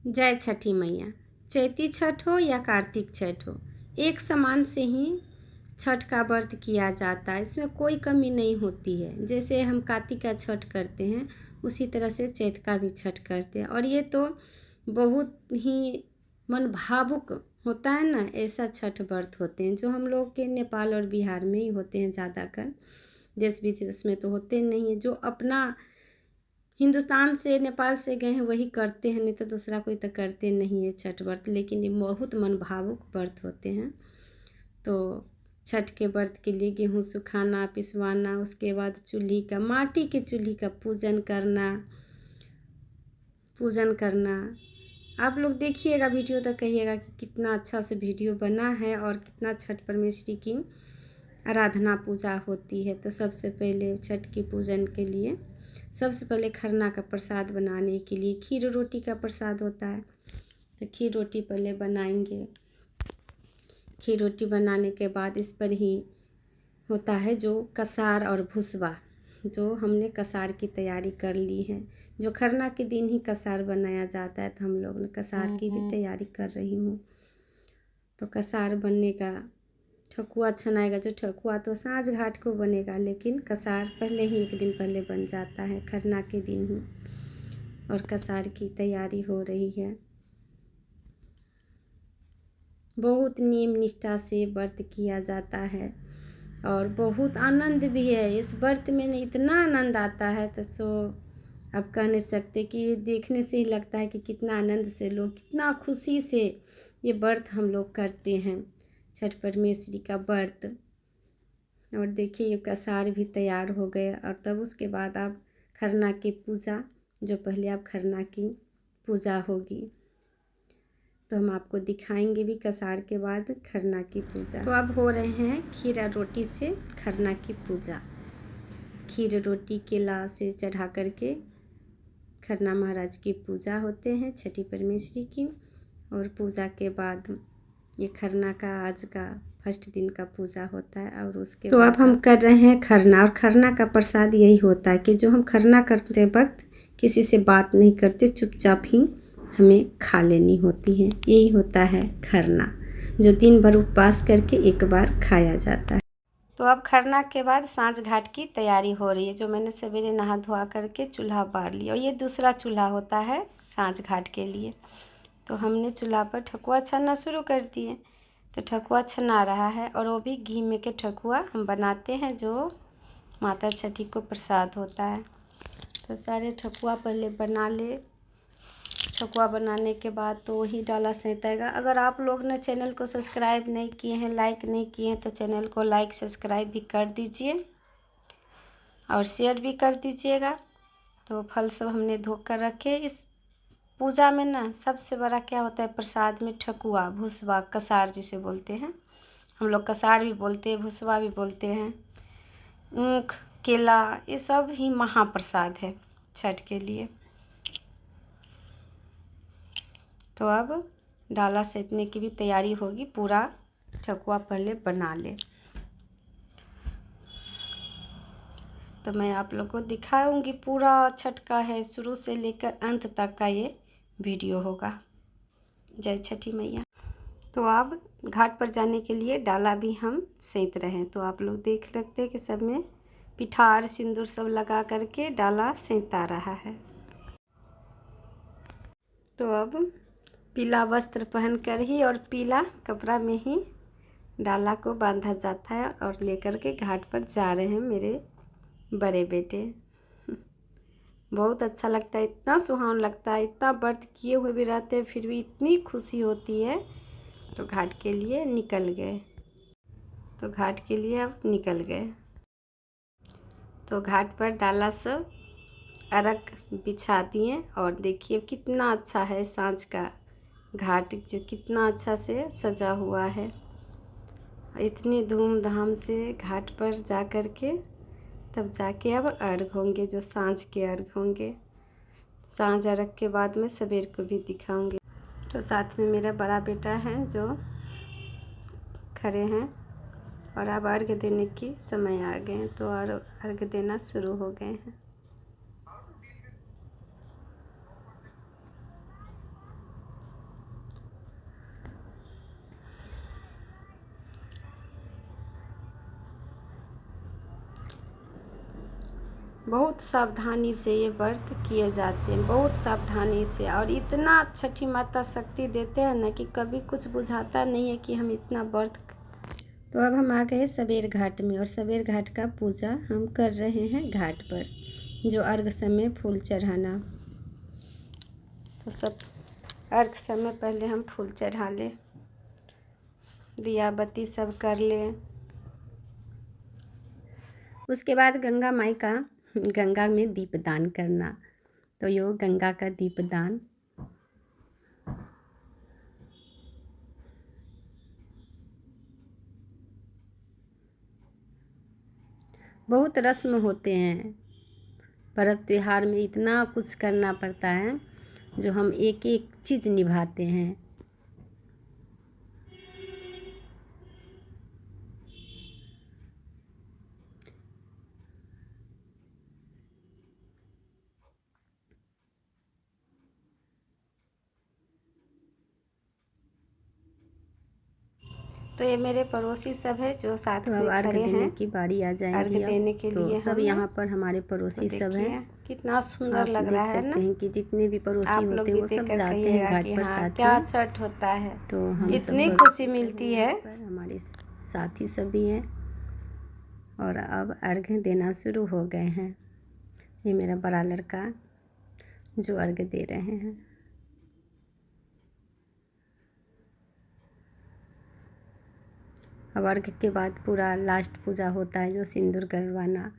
जय छठी मैया। चैती छठ हो या कार्तिक छठ हो, एक समान से ही छठ का व्रत किया जाता है। इसमें कोई कमी नहीं होती है। जैसे हम कार्तिक का छठ करते हैं उसी तरह से चैत का भी छठ करते हैं। और ये तो बहुत ही मन भावुक होता है ना, ऐसा छठ व्रत होते हैं जो हम लोग के नेपाल और बिहार में ही होते हैं ज़्यादातर। देश विदेश में तो होते नहीं है। जो अपना हिंदुस्तान से नेपाल से गए हैं वही करते हैं, नहीं तो दूसरा कोई तो करते नहीं है छठ व्रत। लेकिन ये बहुत मन भावुक व्रत होते हैं। तो छठ के व्रत के लिए गेहूँ सुखाना, पिसवाना, उसके बाद चूल्ही का, माटी के चूल्ही का पूजन करना। आप लोग देखिएगा वीडियो तो कहिएगा कि कितना अच्छा से वीडियो बना है और कितना छठ परमेश्वरी की आराधना पूजा होती है। तो सबसे पहले छठ की पूजन के लिए सबसे पहले खरना का प्रसाद बनाने के लिए खीर रोटी का प्रसाद होता है। तो खीर रोटी पहले बनाएंगे। खीर रोटी बनाने के बाद इस पर ही होता है जो कसार और भुसवा, जो हमने कसार की तैयारी कर ली है। जो खरना के दिन ही कसार बनाया जाता है, तो हम लोग ने कसार की भी तैयारी कर रही हूँ। तो कसार बनने का ठकुआ छनाएगा। जो ठकुआ तो साँझ घाट को बनेगा, लेकिन कसार पहले ही एक दिन पहले बन जाता है, खरना के दिन ही। और कसार की तैयारी हो रही है। बहुत नियम निष्ठा से व्रत किया जाता है और बहुत आनंद भी है इस व्रत में। इतना आनंद आता है तो सो अब कह नहीं सकते कि देखने से ही लगता है कि कितना आनंद से लोग, कितना खुशी से ये व्रत हम लोग करते हैं, छठ परमेश्वरी का व्रत। और देखिए ये कसार भी तैयार हो गए। और तब उसके बाद आप खरना की पूजा, जो पहले आप खरना की पूजा होगी, तो हम आपको दिखाएंगे भी कसार के बाद खरना की पूजा। तो अब हो रहे हैं खीरा रोटी से खरना की पूजा। खीर रोटी केला से चढ़ा करके खरना महाराज की पूजा होते हैं, छठी परमेश्वरी की। और पूजा के बाद ये खरना का आज का फर्स्ट दिन का पूजा होता है। और उसके तो अब हम कर रहे हैं खरना। और खरना का प्रसाद यही होता है कि जो हम खरना करते वक्त किसी से बात नहीं करते, चुपचाप ही हमें खा लेनी होती है। यही होता है खरना, जो दिन भर उपवास करके एक बार खाया जाता है। तो अब खरना के बाद साँझ घाट की तैयारी हो रही है। जो मैंने सवेरे नहा धोआ करके चूल्हा बार लिया। और ये दूसरा चूल्हा होता है साँझ घाट के लिए। तो हमने चूल्हा पर ठकुआ छनना शुरू कर दिए। तो ठकुआ छना रहा है, और वो भी घी में के ठकुआ हम बनाते हैं, जो माता छठी को प्रसाद होता है। तो सारे ठकुआ पहले बना ले। ठकुआ बनाने के बाद तो वही डाला सैंतेगा। अगर आप लोग ने चैनल को सब्सक्राइब नहीं किए हैं, लाइक नहीं किए हैं, तो चैनल को लाइक सब्सक्राइब भी कर दीजिए और शेयर भी कर दीजिएगा। तो फल सब हमने धो कर रखे। इस पूजा में ना सबसे बड़ा क्या होता है, प्रसाद में ठकुआ, भुसवा, कसार जिसे बोलते हैं हम लोग। कसार भी बोलते हैं, भुसवा भी बोलते हैं, ऊख, केला, ये सब ही महाप्रसाद है छठ के लिए। तो अब डाला सेकने की भी तैयारी होगी। पूरा ठकुआ पहले बना ले, तो मैं आप लोग को दिखाऊंगी। पूरा छठ का है, शुरू से लेकर अंत तक का ये वीडियो होगा। जय छठी मैया। तो अब घाट पर जाने के लिए डाला भी हम सेंक रहे हैं। तो आप लोग देख सकते हैं कि सब में पिठार सिंदूर सब लगा करके डाला सेंकता रहा है। तो अब पीला वस्त्र पहनकर ही और पीला कपड़ा में ही डाला को बांधा जाता है और लेकर के घाट पर जा रहे हैं मेरे बड़े बेटे। बहुत अच्छा लगता है, इतना सुहावन लगता है। इतना व्रत किए हुए भी रहते हैं, फिर भी इतनी खुशी होती है। तो घाट के लिए निकल गए। तो घाट के लिए अब निकल गए। तो घाट पर डाला सब अर्घ बिछा दिए। और देखिए कितना अच्छा है सांझ का घाट, जो कितना अच्छा से सजा हुआ है। इतनी धूमधाम से घाट पर जा कर के तब जाके अब अर्घ होंगे, जो सांझ के अर्घ होंगे। सांझ अर्घ के बाद में सवेर को भी दिखाऊंगी। तो साथ में मेरा बड़ा बेटा है जो खड़े हैं। और अब अर्घ देने की समय आ गए हैं, तो और अर्घ देना शुरू हो गए हैं। बहुत सावधानी से ये व्रत किए जाते हैं, बहुत सावधानी से। और इतना छठी माता शक्ति देते हैं ना कि कभी कुछ बुझाता नहीं है कि हम इतना व्रत। तो अब हम आ गए सवेर घाट में, और सवेर घाट का पूजा हम कर रहे हैं घाट पर, जो अर्घ समय फूल चढ़ाना। तो सब अर्घ समय पहले हम फूल चढ़ा ले, दिया बत्ती सब कर ले। उसके बाद गंगा माई का, गंगा में दीपदान करना। तो यो गंगा का दीपदान। बहुत रस्म होते हैं पर्व त्योहार में, इतना कुछ करना पड़ता है जो हम एक एक चीज़ निभाते हैं। तो ये मेरे पड़ोसी सब है जो साथ में अर्घ खड़े देने हैं। की बारी आ जाएगी। अर्घ देने के लिए सब यहाँ पर हमारे पड़ोसी सब हैं। कितना सुंदर लग रहा है ना। देख सकते हैं कि जितने भी पड़ोसी होते हैं वो सब जाते हैं घाट पर साथ क्या में। छठ होता है, तो हम इतनी खुशी मिलती है। हमारे साथी सभी हैं और अब अर्घ देना शुरू हो गए हैं। ये मेरा बड़ा लड़का जो अर्घ दे रहे हैं। अब अर्घ के बाद पूरा लास्ट पूजा होता है जो सिंदूर करवाना,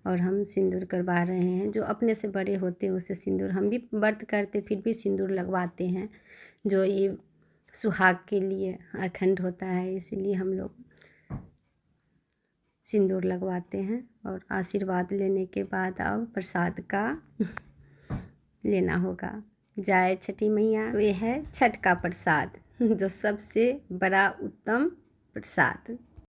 और हम सिंदूर करवा रहे हैं। जो अपने से बड़े होते हैं उसे सिंदूर, हम भी व्रत करते फिर भी सिंदूर लगवाते हैं। जो ये सुहाग के लिए अखंड होता है, इसीलिए हम लोग सिंदूर लगवाते हैं। और आशीर्वाद लेने के बाद अब प्रसाद का लेना होगा। जय छठी मैया। तो ये है छठ का प्रसाद, जो सबसे बड़ा उत्तम प्रसाद।